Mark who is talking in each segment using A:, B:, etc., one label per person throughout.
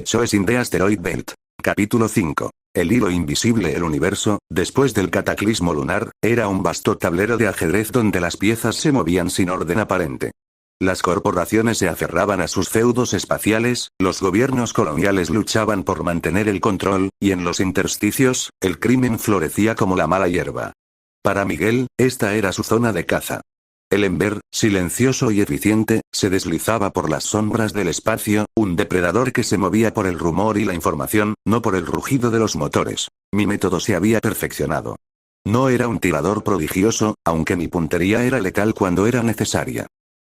A: Choice in the Asteroid Belt. Capítulo 5. El hilo invisible. El universo, después del cataclismo lunar, era un vasto tablero de ajedrez donde las piezas se movían sin orden aparente. Las corporaciones se aferraban a sus feudos espaciales, los gobiernos coloniales luchaban por mantener el control, y en los intersticios, el crimen florecía como la mala hierba. Para Miguel, esta era su zona de caza. El Ember, silencioso y eficiente, se deslizaba por las sombras del espacio, un depredador que se movía por el rumor y la información, no por el rugido de los motores. Mi método se había perfeccionado. No era un tirador prodigioso, aunque mi puntería era letal cuando era necesaria.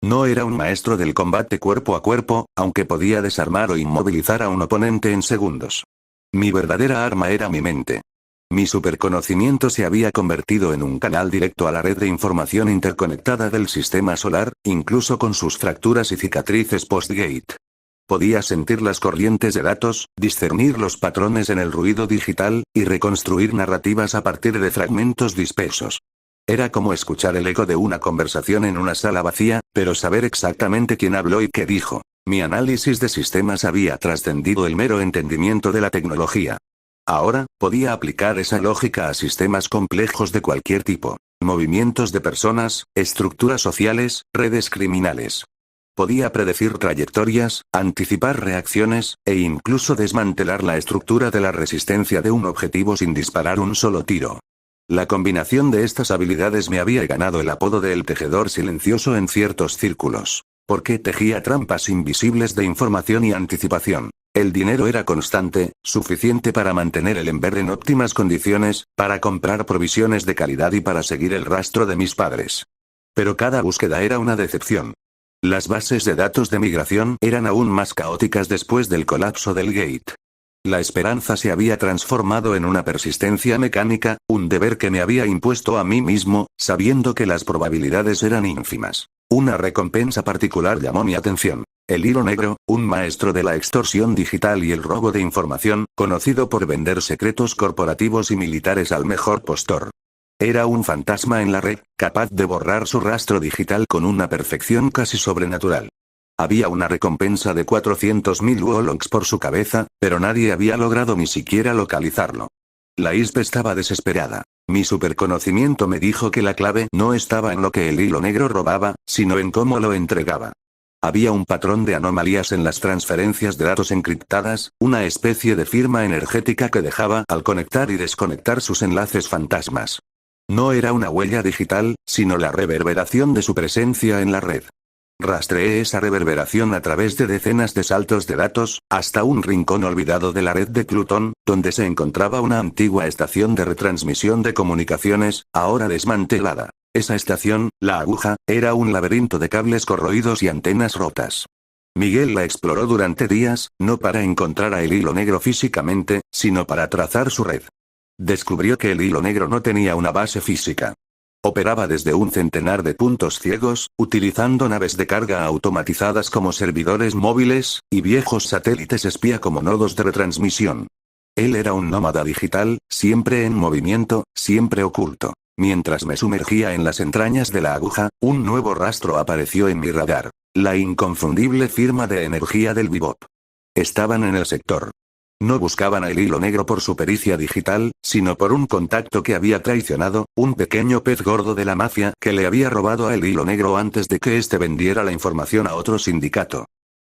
A: No era un maestro del combate cuerpo a cuerpo, aunque podía desarmar o inmovilizar a un oponente en segundos. Mi verdadera arma era mi mente. Mi superconocimiento se había convertido en un canal directo a la red de información interconectada del sistema solar, incluso con sus fracturas y cicatrices post-gate. Podía sentir las corrientes de datos, discernir los patrones en el ruido digital, y reconstruir narrativas a partir de fragmentos dispersos. Era como escuchar el eco de una conversación en una sala vacía, pero saber exactamente quién habló y qué dijo. Mi análisis de sistemas había trascendido el mero entendimiento de la tecnología. Ahora, podía aplicar esa lógica a sistemas complejos de cualquier tipo. Movimientos de personas, estructuras sociales, redes criminales. Podía predecir trayectorias, anticipar reacciones, e incluso desmantelar la estructura de la resistencia de un objetivo sin disparar un solo tiro. La combinación de estas habilidades me había ganado el apodo de el tejedor silencioso en ciertos círculos. Porque tejía trampas invisibles de información y anticipación. El dinero era constante, suficiente para mantener el Ember en óptimas condiciones, para comprar provisiones de calidad y para seguir el rastro de mis padres. Pero cada búsqueda era una decepción. Las bases de datos de migración eran aún más caóticas después del colapso del Gate. La esperanza se había transformado en una persistencia mecánica, un deber que me había impuesto a mí mismo, sabiendo que las probabilidades eran ínfimas. Una recompensa particular llamó mi atención. El hilo negro, un maestro de la extorsión digital y el robo de información, conocido por vender secretos corporativos y militares al mejor postor. Era un fantasma en la red, capaz de borrar su rastro digital con una perfección casi sobrenatural. Había una recompensa de 400.000 wolongs por su cabeza, pero nadie había logrado ni siquiera localizarlo. La ISP estaba desesperada. Mi superconocimiento me dijo que la clave no estaba en lo que el hilo negro robaba, sino en cómo lo entregaba. Había un patrón de anomalías en las transferencias de datos encriptadas, una especie de firma energética que dejaba al conectar y desconectar sus enlaces fantasmas. No era una huella digital, sino la reverberación de su presencia en la red. Rastreé esa reverberación a través de decenas de saltos de datos, hasta un rincón olvidado de la red de Plutón, donde se encontraba una antigua estación de retransmisión de comunicaciones, ahora desmantelada. Esa estación, la aguja, era un laberinto de cables corroídos y antenas rotas. Miguel la exploró durante días, no para encontrar a el hilo negro físicamente, sino para trazar su red. Descubrió que el hilo negro no tenía una base física. Operaba desde un centenar de puntos ciegos, utilizando naves de carga automatizadas como servidores móviles, y viejos satélites espía como nodos de retransmisión. Él era un nómada digital, siempre en movimiento, siempre oculto. Mientras me sumergía en las entrañas de la aguja, un nuevo rastro apareció en mi radar. La inconfundible firma de energía del Bebop. Estaban en el sector. No buscaban al hilo negro por su pericia digital, sino por un contacto que había traicionado, un pequeño pez gordo de la mafia que le había robado a el hilo negro antes de que éste vendiera la información a otro sindicato.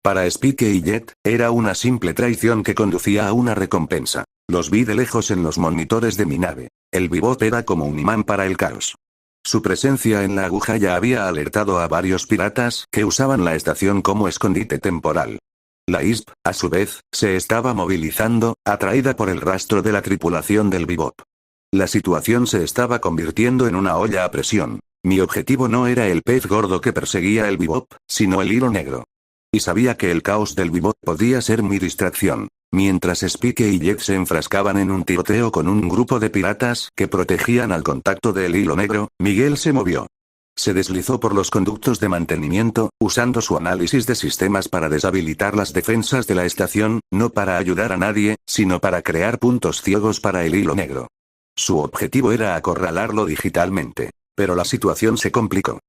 A: Para Spike y Jet, era una simple traición que conducía a una recompensa. Los vi de lejos en los monitores de mi nave. El Bebop era como un imán para el caos. Su presencia en la aguja ya había alertado a varios piratas que usaban la estación como escondite temporal. La ISP, a su vez, se estaba movilizando, atraída por el rastro de la tripulación del Bebop. La situación se estaba convirtiendo en una olla a presión. Mi objetivo no era el pez gordo que perseguía el Bebop, sino el hilo negro. Y sabía que el caos del Bebop podía ser mi distracción. Mientras Spike y Jet se enfrascaban en un tiroteo con un grupo de piratas que protegían al contacto del hilo negro, Miguel se movió. Se deslizó por los conductos de mantenimiento, usando su análisis de sistemas para deshabilitar las defensas de la estación, no para ayudar a nadie, sino para crear puntos ciegos para el hilo negro. Su objetivo era acorralarlo digitalmente. Pero la situación se complicó.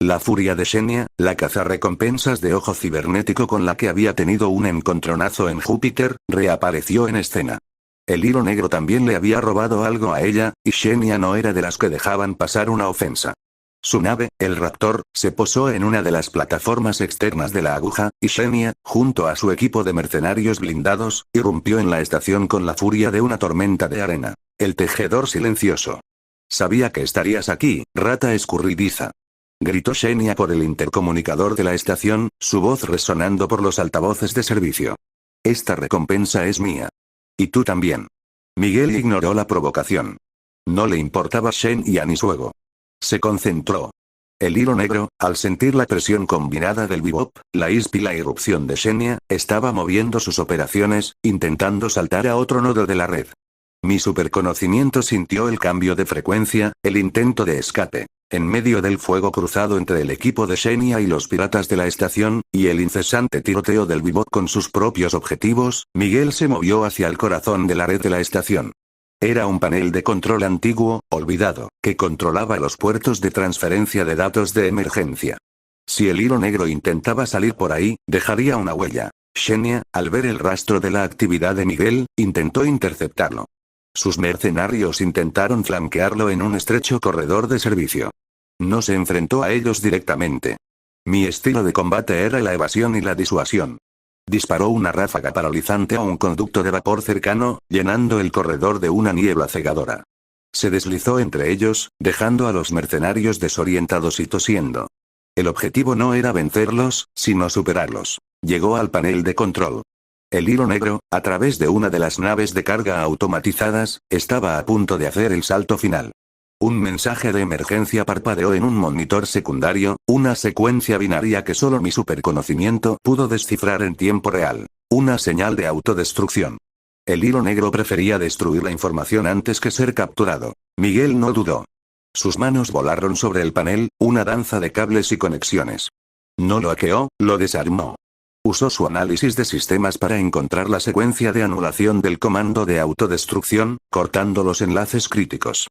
A: La furia de Xenia, la cazarrecompensas de ojo cibernético con la que había tenido un encontronazo en Júpiter, reapareció en escena. El hilo negro también le había robado algo a ella, y Xenia no era de las que dejaban pasar una ofensa. Su nave, el Raptor, se posó en una de las plataformas externas de la aguja, y Xenia, junto a su equipo de mercenarios blindados, irrumpió en la estación con la furia de una tormenta de arena. El tejedor silencioso. Sabía que estarías aquí, rata escurridiza. Gritó Xenia por el intercomunicador de la estación, su voz resonando por los altavoces de servicio. Esta recompensa es mía. Y tú también. Miguel ignoró la provocación. No le importaba Xenia ni su ego. Se concentró. El hilo negro, al sentir la presión combinada del bebop, la ISP y la irrupción de Xenia, estaba moviendo sus operaciones, intentando saltar a otro nodo de la red. Mi superconocimiento sintió el cambio de frecuencia, el intento de escape. En medio del fuego cruzado entre el equipo de Xenia y los piratas de la estación, y el incesante tiroteo del bebop con sus propios objetivos, Miguel se movió hacia el corazón de la red de la estación. Era un panel de control antiguo, olvidado, que controlaba los puertos de transferencia de datos de emergencia. Si el hilo negro intentaba salir por ahí, dejaría una huella. Xenia, al ver el rastro de la actividad de Miguel, intentó interceptarlo. Sus mercenarios intentaron flanquearlo en un estrecho corredor de servicio. No se enfrentó a ellos directamente. Mi estilo de combate era la evasión y la disuasión. Disparó una ráfaga paralizante a un conducto de vapor cercano, llenando el corredor de una niebla cegadora. Se deslizó entre ellos, dejando a los mercenarios desorientados y tosiendo. El objetivo no era vencerlos, sino superarlos. Llegó al panel de control. El hilo negro, a través de una de las naves de carga automatizadas, estaba a punto de hacer el salto final. Un mensaje de emergencia parpadeó en un monitor secundario, una secuencia binaria que solo mi superconocimiento pudo descifrar en tiempo real. Una señal de autodestrucción. El hilo negro prefería destruir la información antes que ser capturado. Miguel no dudó. Sus manos volaron sobre el panel, una danza de cables y conexiones. No lo hackeó, lo desarmó. Usó su análisis de sistemas para encontrar la secuencia de anulación del comando de autodestrucción, cortando los enlaces críticos.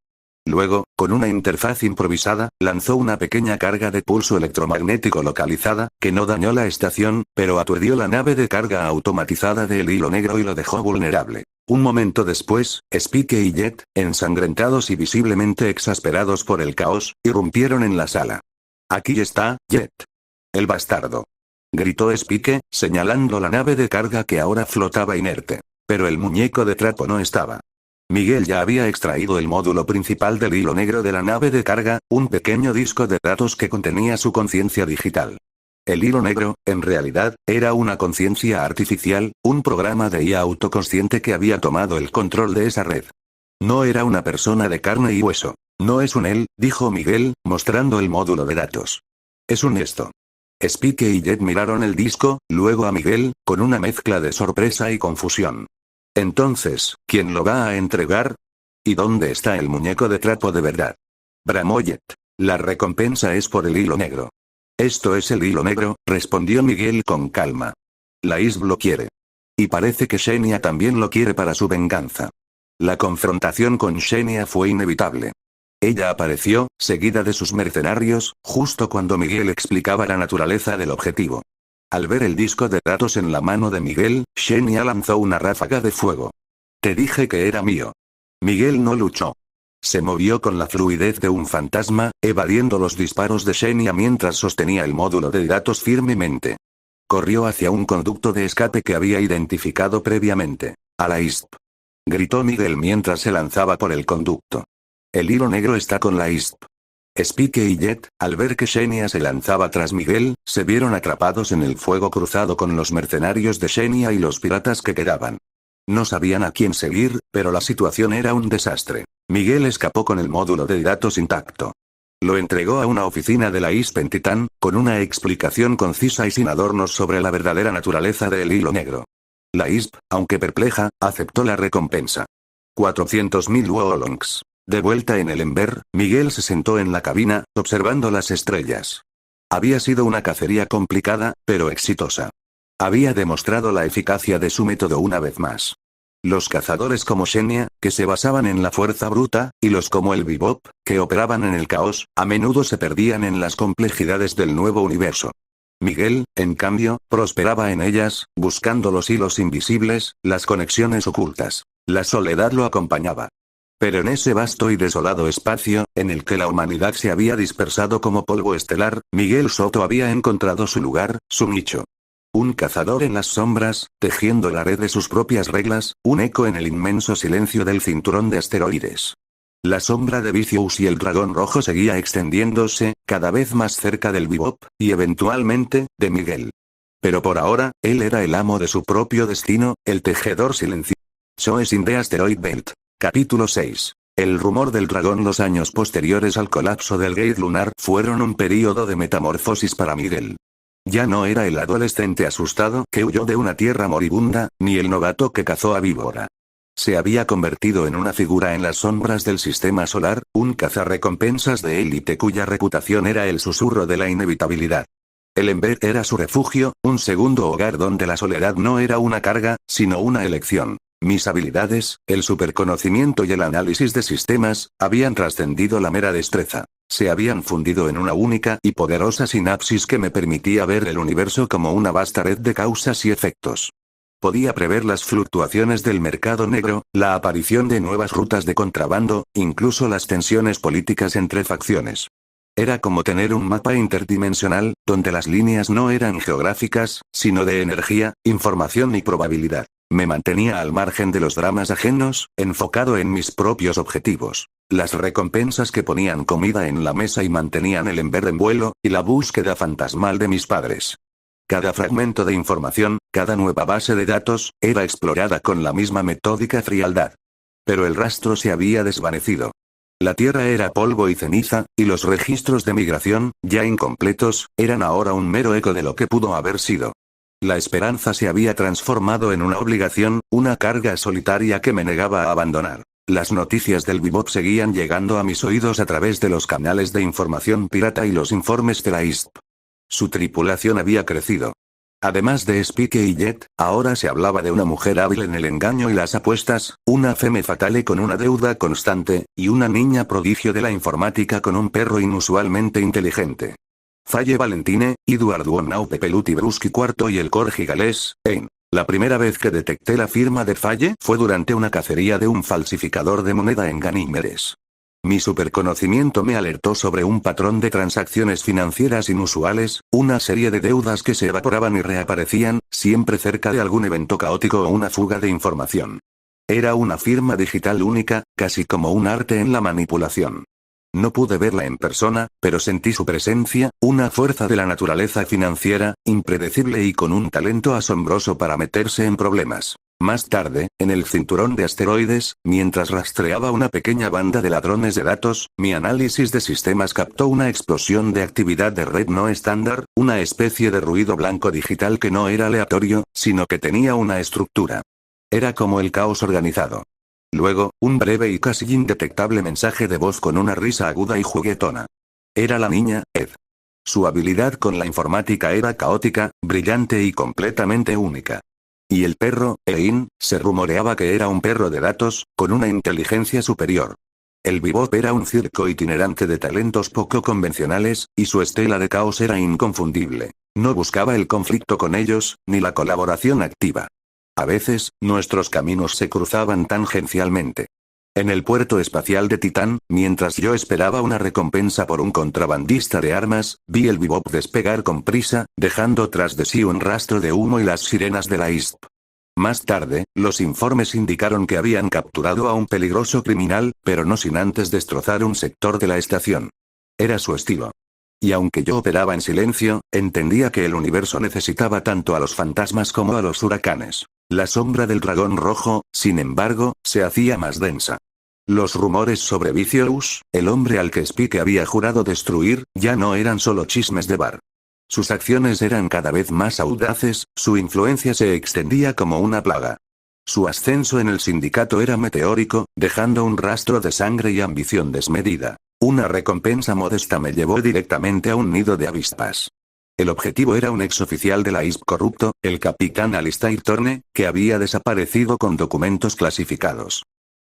A: Luego, con una interfaz improvisada, lanzó una pequeña carga de pulso electromagnético localizada, que no dañó la estación, pero aturdió la nave de carga automatizada del hilo negro y lo dejó vulnerable. Un momento después, Spike y Jet, ensangrentados y visiblemente exasperados por el caos, irrumpieron en la sala. «Aquí está, Jet. El bastardo», gritó Spike, señalando la nave de carga que ahora flotaba inerte. Pero el muñeco de trapo no estaba. Miguel ya había extraído el módulo principal del hilo negro de la nave de carga, un pequeño disco de datos que contenía su conciencia digital. El hilo negro, en realidad, era una conciencia artificial, un programa de IA autoconsciente que había tomado el control de esa red. No era una persona de carne y hueso. No es un él, dijo Miguel, mostrando el módulo de datos. Es un esto. Spike y Jet miraron el disco, luego a Miguel, con una mezcla de sorpresa y confusión. Entonces, ¿quién lo va a entregar? ¿Y dónde está el muñeco de trapo de verdad? Bramó Jet. La recompensa es por el hilo negro. Esto es el hilo negro, respondió Miguel con calma. La ISB lo quiere. Y parece que Xenia también lo quiere para su venganza. La confrontación con Xenia fue inevitable. Ella apareció, seguida de sus mercenarios, justo cuando Miguel explicaba la naturaleza del objetivo. Al ver el disco de datos en la mano de Miguel, Xenia lanzó una ráfaga de fuego. Te dije que era mío. Miguel no luchó. Se movió con la fluidez de un fantasma, evadiendo los disparos de Xenia mientras sostenía el módulo de datos firmemente. Corrió hacia un conducto de escape que había identificado previamente. A la ISP. Gritó Miguel mientras se lanzaba por el conducto. El hilo negro está con la ISP. Spike y Jet, al ver que Xenia se lanzaba tras Miguel, se vieron atrapados en el fuego cruzado con los mercenarios de Xenia y los piratas que quedaban. No sabían a quién seguir, pero la situación era un desastre. Miguel escapó con el módulo de datos intacto. Lo entregó a una oficina de la ISP en Titán, con una explicación concisa y sin adornos sobre la verdadera naturaleza del hilo negro. La ISP, aunque perpleja, aceptó la recompensa. 400.000 Wolongs. De vuelta en el Ember, Miguel se sentó en la cabina, observando las estrellas. Había sido una cacería complicada, pero exitosa. Había demostrado la eficacia de su método una vez más. Los cazadores como Xenia, que se basaban en la fuerza bruta, y los como el Bebop, que operaban en el caos, a menudo se perdían en las complejidades del nuevo universo. Miguel, en cambio, prosperaba en ellas, buscando los hilos invisibles, las conexiones ocultas. La soledad lo acompañaba. Pero en ese vasto y desolado espacio, en el que la humanidad se había dispersado como polvo estelar, Miguel Soto había encontrado su lugar, su nicho. Un cazador en las sombras, tejiendo la red de sus propias reglas, un eco en el inmenso silencio del cinturón de asteroides. La sombra de Vicious y el dragón rojo seguía extendiéndose, cada vez más cerca del Bebop, y eventualmente, de Miguel. Pero por ahora, él era el amo de su propio destino, el tejedor silencioso. Choice in the Asteroid Belt. Capítulo 6. El rumor del dragón. Los años posteriores al colapso del Gate lunar fueron un período de metamorfosis para Miguel. Ya no era el adolescente asustado que huyó de una tierra moribunda, ni el novato que cazó a víbora. Se había convertido en una figura en las sombras del sistema solar, un cazarrecompensas de élite cuya reputación era el susurro de la inevitabilidad. El Ember era su refugio, un segundo hogar donde la soledad no era una carga, sino una elección. Mis habilidades, el superconocimiento y el análisis de sistemas, habían trascendido la mera destreza. Se habían fundido en una única y poderosa sinapsis que me permitía ver el universo como una vasta red de causas y efectos. Podía prever las fluctuaciones del mercado negro, la aparición de nuevas rutas de contrabando, incluso las tensiones políticas entre facciones. Era como tener un mapa interdimensional, donde las líneas no eran geográficas, sino de energía, información y probabilidad. Me mantenía al margen de los dramas ajenos, enfocado en mis propios objetivos. Las recompensas que ponían comida en la mesa y mantenían el Ember en vuelo, y la búsqueda fantasmal de mis padres. Cada fragmento de información, cada nueva base de datos, era explorada con la misma metódica frialdad. Pero el rastro se había desvanecido. La Tierra era polvo y ceniza, y los registros de migración, ya incompletos, eran ahora un mero eco de lo que pudo haber sido. La esperanza se había transformado en una obligación, una carga solitaria que me negaba a abandonar. Las noticias del Bebop seguían llegando a mis oídos a través de los canales de información pirata y los informes de la ISP. Su tripulación había crecido. Además de Spike y Jet, ahora se hablaba de una mujer hábil en el engaño y las apuestas, una femme fatale con una deuda constante, y una niña prodigio de la informática con un perro inusualmente inteligente. Falle Valentine, Edward Wonau Pepeluti Bruschi IV y el corgi galés, Ein. La primera vez que detecté la firma de Falle fue durante una cacería de un falsificador de moneda en Ganímedes. Mi superconocimiento me alertó sobre un patrón de transacciones financieras inusuales, una serie de deudas que se evaporaban y reaparecían, siempre cerca de algún evento caótico o una fuga de información. Era una firma digital única, casi como un arte en la manipulación. No pude verla en persona, pero sentí su presencia, una fuerza de la naturaleza financiera, impredecible y con un talento asombroso para meterse en problemas. Más tarde, en el cinturón de asteroides, mientras rastreaba una pequeña banda de ladrones de datos, mi análisis de sistemas captó una explosión de actividad de red no estándar, una especie de ruido blanco digital que no era aleatorio, sino que tenía una estructura. Era como el caos organizado. Luego, un breve y casi indetectable mensaje de voz con una risa aguda y juguetona. Era la niña, Ed. Su habilidad con la informática era caótica, brillante y completamente única. Y el perro, Ein, se rumoreaba que era un perro de datos, con una inteligencia superior. El Bebop era un circo itinerante de talentos poco convencionales, y su estela de caos era inconfundible. No buscaba el conflicto con ellos, ni la colaboración activa. A veces, nuestros caminos se cruzaban tangencialmente. En el puerto espacial de Titán, mientras yo esperaba una recompensa por un contrabandista de armas, vi el Bebop despegar con prisa, dejando tras de sí un rastro de humo y las sirenas de la ISP. Más tarde, los informes indicaron que habían capturado a un peligroso criminal, pero no sin antes destrozar un sector de la estación. Era su estilo. Y aunque yo operaba en silencio, entendía que el universo necesitaba tanto a los fantasmas como a los huracanes. La sombra del dragón rojo, sin embargo, se hacía más densa. Los rumores sobre Vicious, el hombre al que Spike había jurado destruir, ya no eran solo chismes de bar. Sus acciones eran cada vez más audaces, su influencia se extendía como una plaga. Su ascenso en el sindicato era meteórico, dejando un rastro de sangre y ambición desmedida. Una recompensa modesta me llevó directamente a un nido de avispas. El objetivo era un exoficial de la ISP corrupto, el capitán Alistair Thorne, que había desaparecido con documentos clasificados.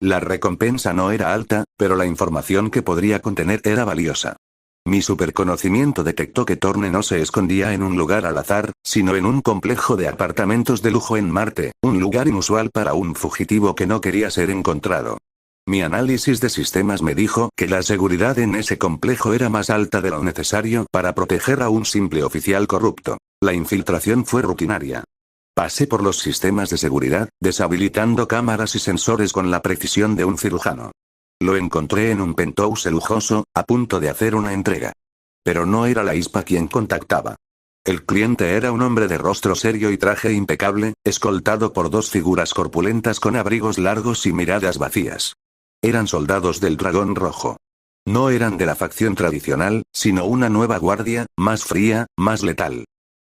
A: La recompensa no era alta, pero la información que podría contener era valiosa. Mi superconocimiento detectó que Thorne no se escondía en un lugar al azar, sino en un complejo de apartamentos de lujo en Marte, un lugar inusual para un fugitivo que no quería ser encontrado. Mi análisis de sistemas me dijo que la seguridad en ese complejo era más alta de lo necesario para proteger a un simple oficial corrupto. La infiltración fue rutinaria. Pasé por los sistemas de seguridad, deshabilitando cámaras y sensores con la precisión de un cirujano. Lo encontré en un penthouse lujoso, a punto de hacer una entrega. Pero no era la ISPA quien contactaba. El cliente era un hombre de rostro serio y traje impecable, escoltado por dos figuras corpulentas con abrigos largos y miradas vacías. Eran soldados del Dragón Rojo. No eran de la facción tradicional, sino una nueva guardia, más fría, más letal.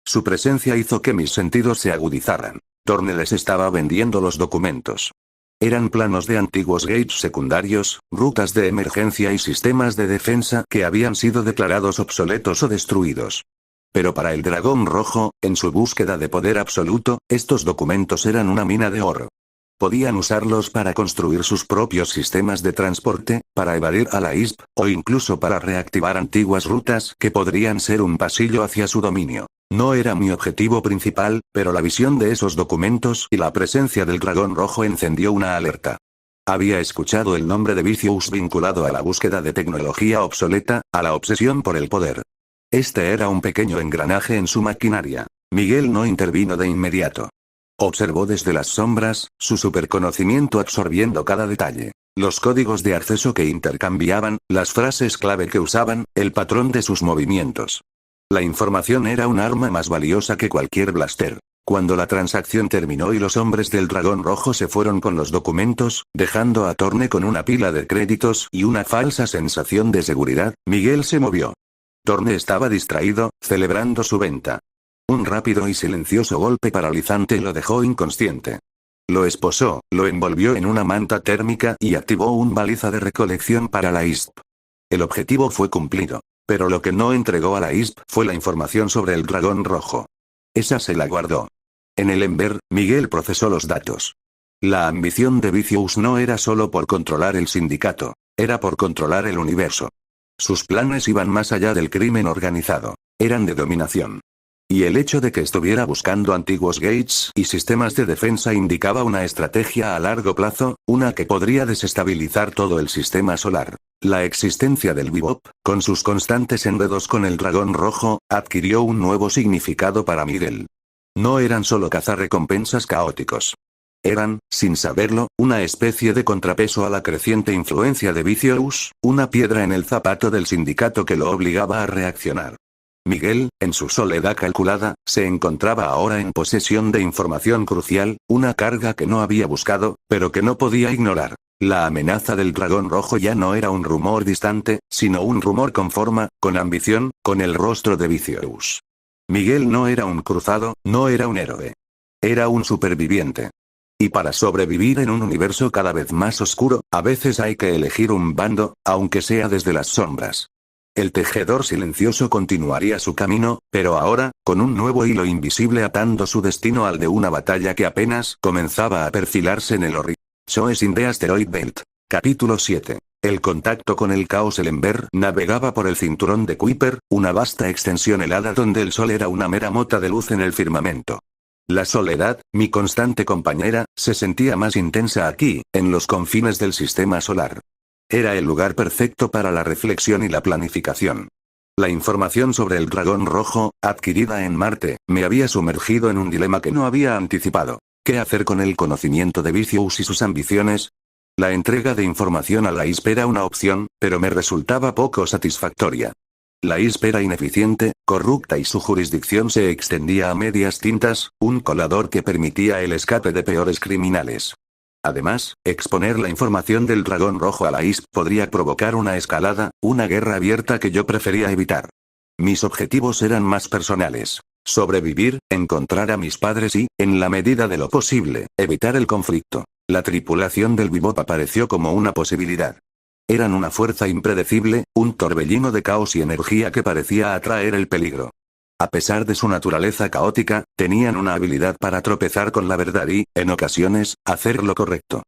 A: Su presencia hizo que mis sentidos se agudizaran. Thorne les estaba vendiendo los documentos. Eran planos de antiguos gates secundarios, rutas de emergencia y sistemas de defensa que habían sido declarados obsoletos o destruidos. Pero para el Dragón Rojo, en su búsqueda de poder absoluto, estos documentos eran una mina de oro. Podían usarlos para construir sus propios sistemas de transporte, para evadir a la ISP, o incluso para reactivar antiguas rutas que podrían ser un pasillo hacia su dominio. No era mi objetivo principal, pero la visión de esos documentos y la presencia del Dragón Rojo encendió una alerta. Había escuchado el nombre de Vicious vinculado a la búsqueda de tecnología obsoleta, a la obsesión por el poder. Este era un pequeño engranaje en su maquinaria. Miguel no intervino de inmediato. Observó desde las sombras, su superconocimiento absorbiendo cada detalle. Los códigos de acceso que intercambiaban, las frases clave que usaban, el patrón de sus movimientos. La información era un arma más valiosa que cualquier blaster. Cuando la transacción terminó y los hombres del Dragón Rojo se fueron con los documentos, dejando a Thorne con una pila de créditos y una falsa sensación de seguridad, Miguel se movió. Thorne estaba distraído, celebrando su venta. Un rápido y silencioso golpe paralizante lo dejó inconsciente. Lo esposó, lo envolvió en una manta térmica y activó un baliza de recolección para la ISP. El objetivo fue cumplido. Pero lo que no entregó a la ISP fue la información sobre el Dragón Rojo. Esa se la guardó. En el Ember, Miguel procesó los datos. La ambición de Vicious no era solo por controlar el sindicato, era por controlar el universo. Sus planes iban más allá del crimen organizado. Eran de dominación. Y el hecho de que estuviera buscando antiguos gates y sistemas de defensa indicaba una estrategia a largo plazo, una que podría desestabilizar todo el sistema solar. La existencia del Bebop, con sus constantes enredos con el Dragón Rojo, adquirió un nuevo significado para Miguel. No eran solo cazarrecompensas caóticos. Eran, sin saberlo, una especie de contrapeso a la creciente influencia de Vicious, una piedra en el zapato del sindicato que lo obligaba a reaccionar. Miguel, en su soledad calculada, se encontraba ahora en posesión de información crucial, una carga que no había buscado, pero que no podía ignorar. La amenaza del Dragón Rojo ya no era un rumor distante, sino un rumor con forma, con ambición, con el rostro de Vicious. Miguel no era un cruzado, no era un héroe. Era un superviviente. Y para sobrevivir en un universo cada vez más oscuro, a veces hay que elegir un bando, aunque sea desde las sombras. El tejedor silencioso continuaría su camino, pero ahora, con un nuevo hilo invisible atando su destino al de una batalla que apenas comenzaba a perfilarse en el horizonte. Choice in the Asteroid Belt. Capítulo 7. El contacto con el caos. El Ember navegaba por el cinturón de Kuiper, una vasta extensión helada donde el sol era una mera mota de luz en el firmamento. La soledad, mi constante compañera, se sentía más intensa aquí, en los confines del sistema solar. Era el lugar perfecto para la reflexión y la planificación. La información sobre el Dragón Rojo, adquirida en Marte, me había sumergido en un dilema que no había anticipado. ¿Qué hacer con el conocimiento de Vicious y sus ambiciones? La entrega de información a la ISP era una opción, pero me resultaba poco satisfactoria. La ISP era ineficiente, corrupta y su jurisdicción se extendía a medias tintas, un colador que permitía el escape de peores criminales. Además, exponer la información del Dragón Rojo a la ISP podría provocar una escalada, una guerra abierta que yo prefería evitar. Mis objetivos eran más personales. Sobrevivir, encontrar a mis padres y, en la medida de lo posible, evitar el conflicto. La tripulación del Bebop apareció como una posibilidad. Eran una fuerza impredecible, un torbellino de caos y energía que parecía atraer el peligro. A pesar de su naturaleza caótica, tenían una habilidad para tropezar con la verdad y, en ocasiones, hacer lo correcto.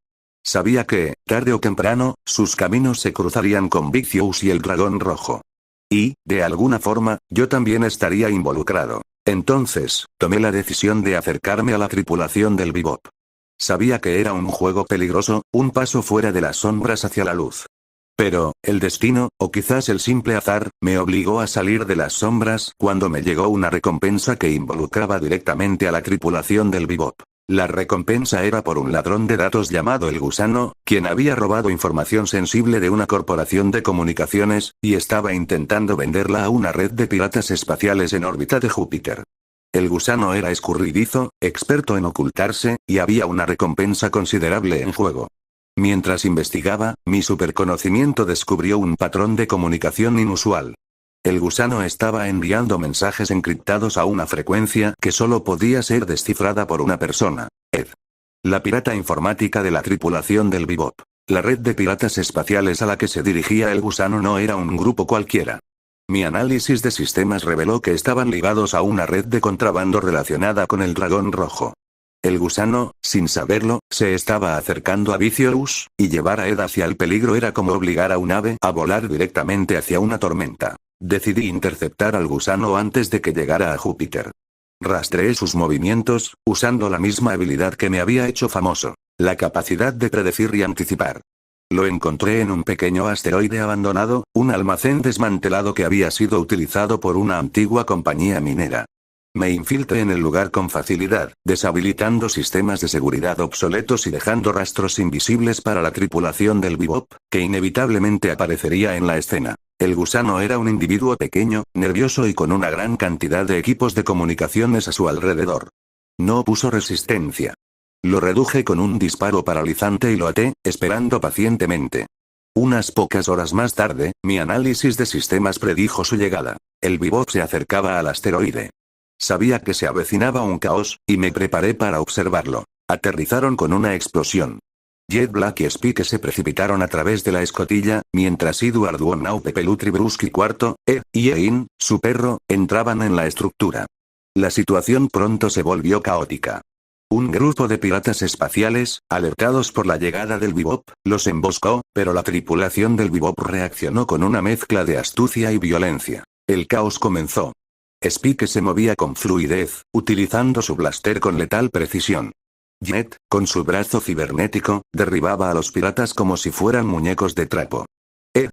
A: Sabía que, tarde o temprano, sus caminos se cruzarían con Vicious y el dragón rojo. Y, de alguna forma, yo también estaría involucrado. Entonces, tomé la decisión de acercarme a la tripulación del Bebop. Sabía que era un juego peligroso, un paso fuera de las sombras hacia la luz. Pero, el destino, o quizás el simple azar, me obligó a salir de las sombras cuando me llegó una recompensa que involucraba directamente a la tripulación del Bebop. La recompensa era por un ladrón de datos llamado el Gusano, quien había robado información sensible de una corporación de comunicaciones, y estaba intentando venderla a una red de piratas espaciales en órbita de Júpiter. El Gusano era escurridizo, experto en ocultarse, y había una recompensa considerable en juego. Mientras investigaba, mi superconocimiento descubrió un patrón de comunicación inusual. El Gusano estaba enviando mensajes encriptados a una frecuencia que solo podía ser descifrada por una persona, Ed. La pirata informática de la tripulación del Bebop. La red de piratas espaciales a la que se dirigía el Gusano no era un grupo cualquiera. Mi análisis de sistemas reveló que estaban ligados a una red de contrabando relacionada con el dragón rojo. El Gusano, sin saberlo, se estaba acercando a Vicious, y llevar a Ed hacia el peligro era como obligar a un ave a volar directamente hacia una tormenta. Decidí interceptar al Gusano antes de que llegara a Júpiter. Rastreé sus movimientos, usando la misma habilidad que me había hecho famoso, la capacidad de predecir y anticipar. Lo encontré en un pequeño asteroide abandonado, un almacén desmantelado que había sido utilizado por una antigua compañía minera. Me infiltré en el lugar con facilidad, deshabilitando sistemas de seguridad obsoletos y dejando rastros invisibles para la tripulación del Bebop, que inevitablemente aparecería en la escena. El Gusano era un individuo pequeño, nervioso y con una gran cantidad de equipos de comunicaciones a su alrededor. No opuso resistencia. Lo reduje con un disparo paralizante y lo até, esperando pacientemente. Unas pocas horas más tarde, mi análisis de sistemas predijo su llegada. El Bebop se acercaba al asteroide. Sabía que se avecinaba un caos, y me preparé para observarlo. Aterrizaron con una explosión. Jet Black y Spike se precipitaron a través de la escotilla, mientras Edward Wonau Pelutri Bruschi IV, y Ein, su perro, entraban en la estructura. La situación pronto se volvió caótica. Un grupo de piratas espaciales, alertados por la llegada del Bebop, los emboscó, pero la tripulación del Bebop reaccionó con una mezcla de astucia y violencia. El caos comenzó. Spike se movía con fluidez, utilizando su blaster con letal precisión. Jet, con su brazo cibernético, derribaba a los piratas como si fueran muñecos de trapo.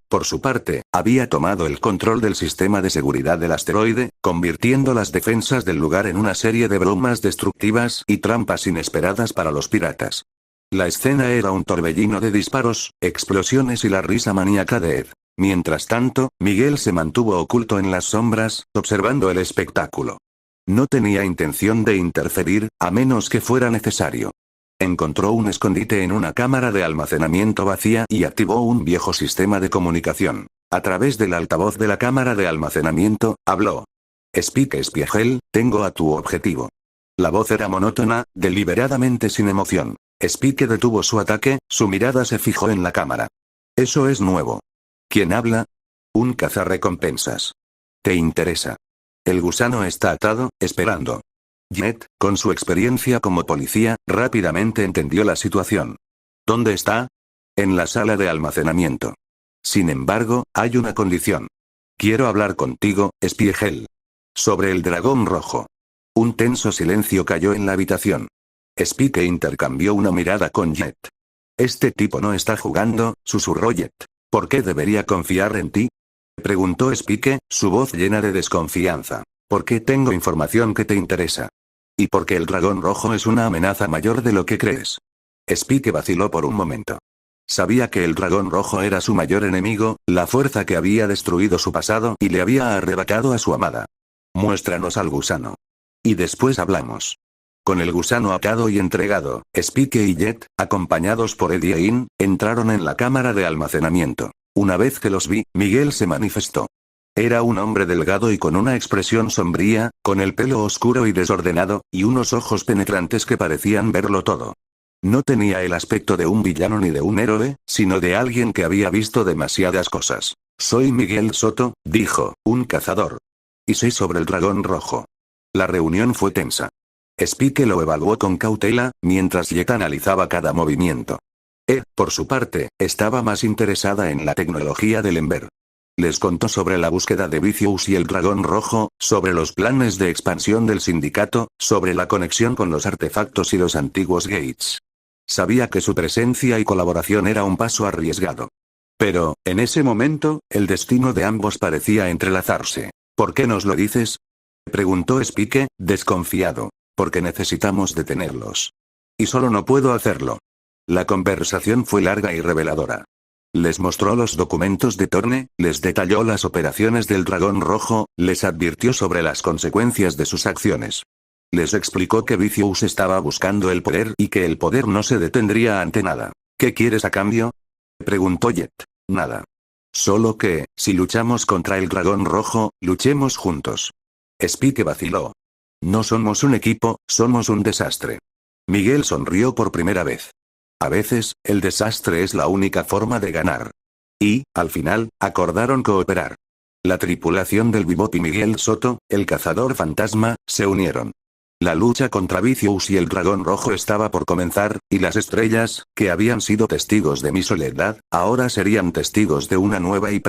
A: Por su parte, había tomado el control del sistema de seguridad del asteroide, convirtiendo las defensas del lugar en una serie de bromas destructivas y trampas inesperadas para los piratas. La escena era un torbellino de disparos, explosiones y la risa maníaca de Ed. Mientras tanto, Miguel se mantuvo oculto en las sombras, observando el espectáculo. No tenía intención de interferir, a menos que fuera necesario. Encontró un escondite en una cámara de almacenamiento vacía y activó un viejo sistema de comunicación. A través del altavoz de la cámara de almacenamiento, habló. Spike Spiegel, tengo a tu objetivo. La voz era monótona, deliberadamente sin emoción. Spike detuvo su ataque, su mirada se fijó en la cámara. Eso es nuevo. ¿Quién habla? Un cazarrecompensas. ¿Te interesa? El Gusano está atado, esperando. Jet, con su experiencia como policía, rápidamente entendió la situación. ¿Dónde está? En la sala de almacenamiento. Sin embargo, hay una condición. Quiero hablar contigo, Spiegel. Sobre el dragón rojo. Un tenso silencio cayó en la habitación. Spike intercambió una mirada con Jet. Este tipo no está jugando, susurró Jet. ¿Por qué debería confiar en ti? Preguntó Spike, su voz llena de desconfianza. Porque tengo información que te interesa. Y porque el dragón rojo es una amenaza mayor de lo que crees. Spike vaciló por un momento. Sabía que el dragón rojo era su mayor enemigo, la fuerza que había destruido su pasado y le había arrebatado a su amada. Muéstranos al gusano. Y después hablamos. Con el gusano atado y entregado, Spike y Jet, acompañados por Eddie e In, entraron en la cámara de almacenamiento. Una vez que los vi, Miguel se manifestó. Era un hombre delgado y con una expresión sombría, con el pelo oscuro y desordenado, y unos ojos penetrantes que parecían verlo todo. No tenía el aspecto de un villano ni de un héroe, sino de alguien que había visto demasiadas cosas. Soy Miguel Soto, dijo, un cazador. Y 6 sobre el dragón rojo. La reunión fue tensa. Spike lo evaluó con cautela, mientras Jet analizaba cada movimiento. Por su parte, estaba más interesada en la tecnología del Ember. Les contó sobre la búsqueda de Vicious y el dragón rojo, sobre los planes de expansión del sindicato, sobre la conexión con los artefactos y los antiguos gates. Sabía que su presencia y colaboración era un paso arriesgado. Pero, en ese momento, el destino de ambos parecía entrelazarse. ¿Por qué nos lo dices?, preguntó Spike, desconfiado. Porque necesitamos detenerlos. Y solo no puedo hacerlo. La conversación fue larga y reveladora. Les mostró los documentos de Thorne, les detalló las operaciones del dragón rojo, les advirtió sobre las consecuencias de sus acciones. Les explicó que Vicious estaba buscando el poder y que el poder no se detendría ante nada. ¿Qué quieres a cambio?, preguntó Jet. Nada. Solo que, si luchamos contra el dragón rojo, luchemos juntos. Spike vaciló. No somos un equipo, somos un desastre. Miguel sonrió por primera vez. A veces, el desastre es la única forma de ganar. Y, al final, acordaron cooperar. La tripulación del Bebop y Miguel Soto, el cazador fantasma, se unieron. La lucha contra Vicious y el dragón rojo estaba por comenzar, y las estrellas, que habían sido testigos de mi soledad, ahora serían testigos de una nueva y